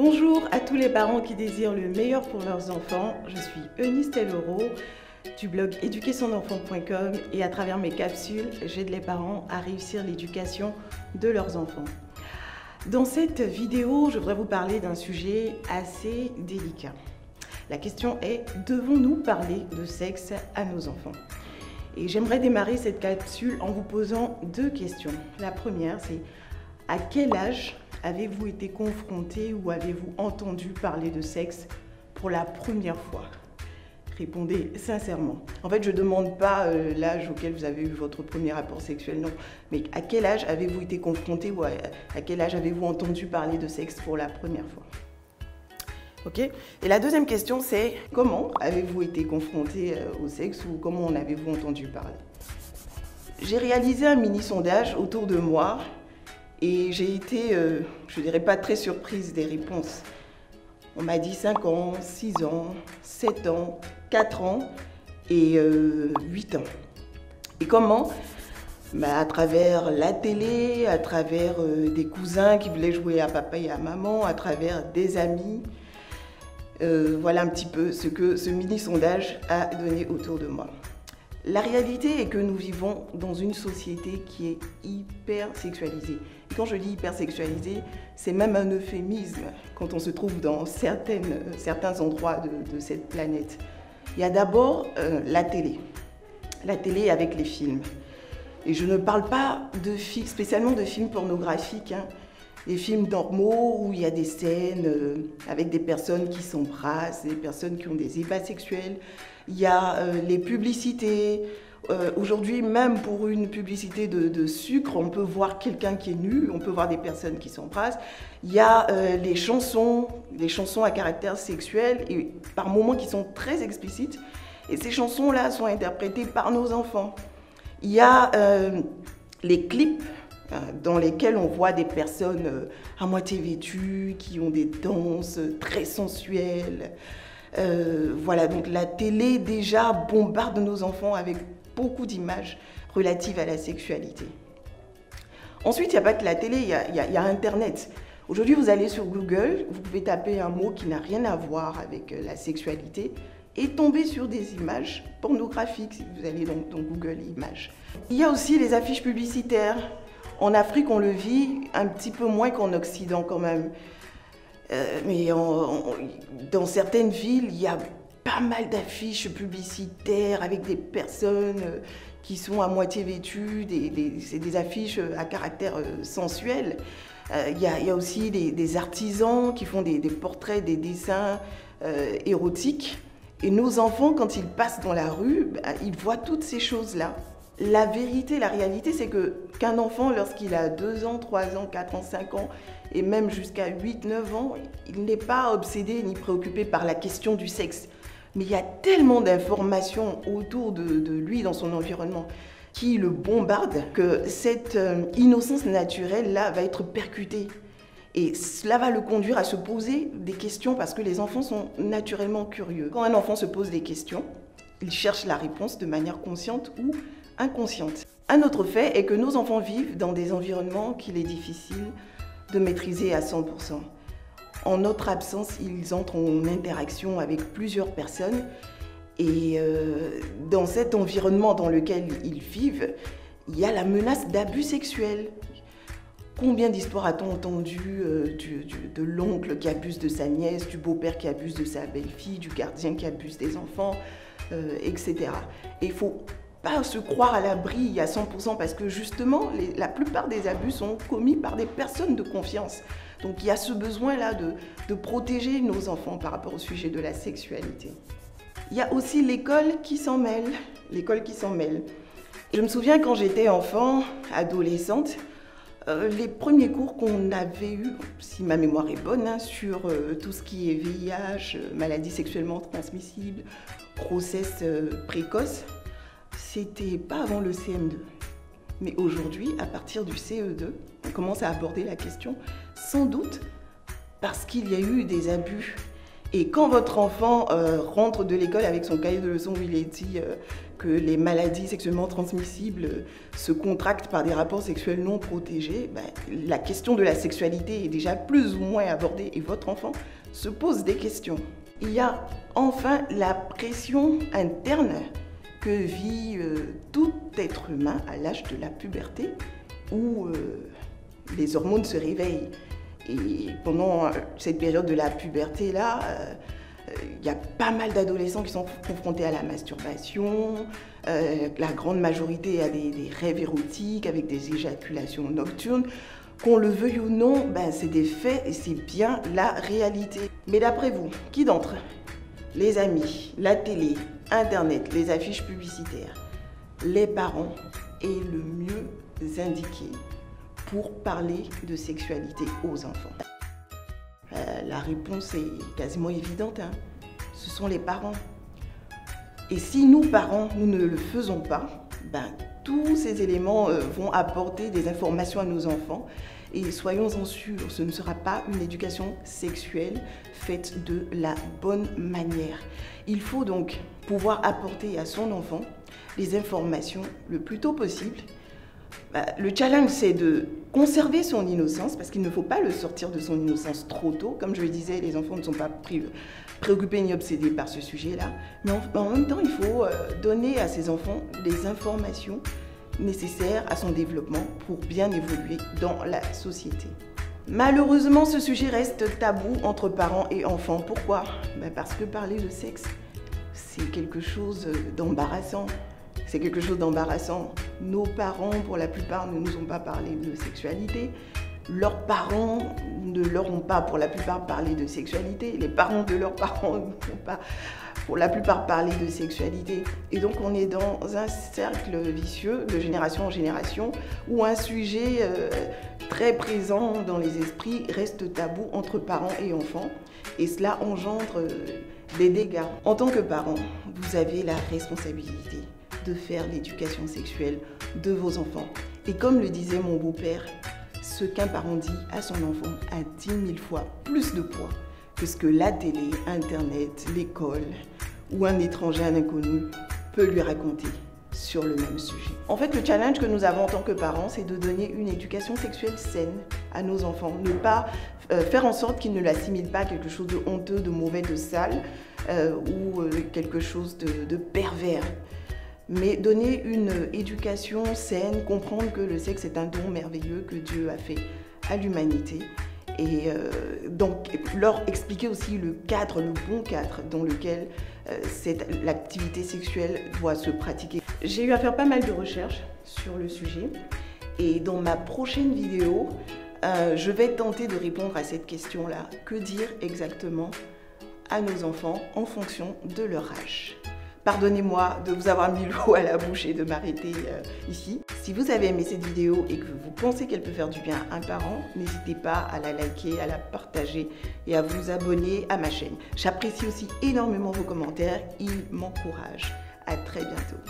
Bonjour à tous les parents qui désirent le meilleur pour leurs enfants. Je suis Eunice Tellero du blog éduquersonenfant.com et à travers mes capsules, j'aide les parents à réussir l'éducation de leurs enfants. Dans cette vidéo, je voudrais vous parler d'un sujet assez délicat. La question est, devons-nous parler de sexe à nos enfants? Et j'aimerais démarrer cette capsule en vous posant deux questions. La première, c'est à quel âge avez-vous été confronté ou avez-vous entendu parler de sexe pour la première fois? Répondez sincèrement. En fait, je ne demande pas l'âge auquel vous avez eu votre premier rapport sexuel, non. Mais à quel âge avez-vous été confronté ou à quel âge avez-vous entendu parler de sexe pour la première fois? Ok. Et la deuxième question, c'est comment avez-vous été confronté au sexe ou comment en avez-vous entendu parler? J'ai réalisé un mini-sondage autour de moi et j'ai été, je dirais pas très surprise des réponses. On m'a dit 5 ans, 6 ans, 7 ans, 4 ans et 8 ans. Et comment? À travers la télé, à travers des cousins qui voulaient jouer à papa et à maman, à travers des amis. Voilà un petit peu ce que ce mini-sondage a donné autour de moi. La réalité est que nous vivons dans une société qui est hyper sexualisée. Et quand je dis hyper sexualisée, c'est même un euphémisme quand on se trouve dans certains endroits de cette planète. Il y a d'abord la télé avec les films. Et je ne parle pas spécialement de films pornographiques, hein. Des films normaux où il y a des scènes avec des personnes qui s'embrassent, des personnes qui ont des ébats sexuels. Il y a les publicités. Aujourd'hui, même pour une publicité de sucre, on peut voir quelqu'un qui est nu, on peut voir des personnes qui s'embrassent. Il y a les chansons à caractère sexuel et par moments qui sont très explicites. Et ces chansons-là sont interprétées par nos enfants. Il y a les clips dans lesquels on voit des personnes à moitié vêtues, qui ont des danses très sensuelles. Voilà, donc la télé déjà bombarde nos enfants avec beaucoup d'images relatives à la sexualité. Ensuite, il n'y a pas que la télé, il y a Internet. Aujourd'hui, vous allez sur Google, vous pouvez taper un mot qui n'a rien à voir avec la sexualité et tomber sur des images pornographiques, si vous allez dans Google Images. Il y a aussi les affiches publicitaires. En Afrique, on le vit un petit peu moins qu'en Occident quand même. Mais dans certaines villes, il y a pas mal d'affiches publicitaires avec des personnes qui sont à moitié vêtues, c'est des affiches à caractère sensuel. Il y a aussi des artisans qui font des portraits, des dessins érotiques. Et nos enfants, quand ils passent dans la rue, ils voient toutes ces choses-là. La vérité, la réalité, c'est qu'un enfant, lorsqu'il a 2 ans, 3 ans, 4 ans, 5 ans, et même jusqu'à 8, 9 ans, il n'est pas obsédé ni préoccupé par la question du sexe. Mais il y a tellement d'informations autour de lui, dans son environnement, qui le bombardent, que cette innocence naturelle-là va être percutée. Et cela va le conduire à se poser des questions parce que les enfants sont naturellement curieux. Quand un enfant se pose des questions, il cherche la réponse de manière consciente ou inconsciente. Un autre fait est que nos enfants vivent dans des environnements qu'il est difficile de maîtriser à 100%. En notre absence, ils entrent en interaction avec plusieurs personnes et dans cet environnement dans lequel ils vivent, il y a la menace d'abus sexuels. Combien d'histoires a-t-on entendu de l'oncle qui abuse de sa nièce, du beau-père qui abuse de sa belle-fille, du gardien qui abuse des enfants, etc. Et il ne faut pas se croire à l'abri à 100% parce que justement, la plupart des abus sont commis par des personnes de confiance. Donc il y a ce besoin-là de protéger nos enfants par rapport au sujet de la sexualité. Il y a aussi l'école qui s'en mêle. L'école qui s'en mêle. Je me souviens quand j'étais enfant, adolescente, les premiers cours qu'on avait eus, si ma mémoire est bonne, hein, sur tout ce qui est VIH, maladies sexuellement transmissibles, grossesse précoce, c'était pas avant le CM2. Mais aujourd'hui, à partir du CE2, on commence à aborder la question, sans doute parce qu'il y a eu des abus Et quand votre enfant rentre de l'école avec son cahier de leçons où il est dit que les maladies sexuellement transmissibles se contractent par des rapports sexuels non protégés, la question de la sexualité est déjà plus ou moins abordée et votre enfant se pose des questions. Il y a enfin la pression interne que vit tout être humain à l'âge de la puberté où les hormones se réveillent. Et pendant cette période de la puberté-là, il y a pas mal d'adolescents qui sont confrontés à la masturbation. La grande majorité a des rêves érotiques avec des éjaculations nocturnes. Qu'on le veuille ou non, c'est des faits et c'est bien la réalité. Mais d'après vous, qui d'entre les amis, la télé, Internet, les affiches publicitaires, les parents est le mieux indiqué pour parler de sexualité aux enfants? La réponse est quasiment évidente, hein. Ce sont les parents. Et si nous, parents, nous ne le faisons pas, tous ces éléments vont apporter des informations à nos enfants. Et soyons-en sûrs, ce ne sera pas une éducation sexuelle faite de la bonne manière. Il faut donc pouvoir apporter à son enfant les informations le plus tôt possible. Le challenge, c'est de conserver son innocence, parce qu'il ne faut pas le sortir de son innocence trop tôt. Comme je le disais, les enfants ne sont pas préoccupés ni obsédés par ce sujet-là. Mais en même temps, il faut donner à ces enfants les informations nécessaires à son développement pour bien évoluer dans la société. Malheureusement, ce sujet reste tabou entre parents et enfants. Pourquoi? Parce que parler de sexe, c'est quelque chose d'embarrassant. C'est quelque chose d'embarrassant. Nos parents, pour la plupart, ne nous ont pas parlé de sexualité. Leurs parents ne leur ont pas, pour la plupart, parlé de sexualité. Les parents de leurs parents ne n'ont pas, pour la plupart, parlé de sexualité. Et donc, on est dans un cercle vicieux de génération en génération où un sujet très présent dans les esprits reste tabou entre parents et enfants. Et cela engendre des dégâts. En tant que parent, vous avez la responsabilité de faire l'éducation sexuelle de vos enfants. Et comme le disait mon beau-père, ce qu'un parent dit à son enfant a 10 000 fois plus de poids que ce que la télé, Internet, l'école ou un étranger, un inconnu peut lui raconter sur le même sujet. En fait, le challenge que nous avons en tant que parents, c'est de donner une éducation sexuelle saine à nos enfants. Ne pas faire en sorte qu'ils ne l'assimilent pas à quelque chose de honteux, de mauvais, de sale ou quelque chose de pervers. Mais donner une éducation saine, comprendre que le sexe est un don merveilleux que Dieu a fait à l'humanité. Et donc leur expliquer aussi le cadre, le bon cadre dans lequel l'activité sexuelle doit se pratiquer. J'ai eu à faire pas mal de recherches sur le sujet et dans ma prochaine vidéo, je vais tenter de répondre à cette question-là. Que dire exactement à nos enfants en fonction de leur âge? Pardonnez-moi de vous avoir mis l'eau à la bouche et de m'arrêter ici. Si vous avez aimé cette vidéo et que vous pensez qu'elle peut faire du bien à un parent, n'hésitez pas à la liker, à la partager et à vous abonner à ma chaîne. J'apprécie aussi énormément vos commentaires, ils m'encouragent. À très bientôt.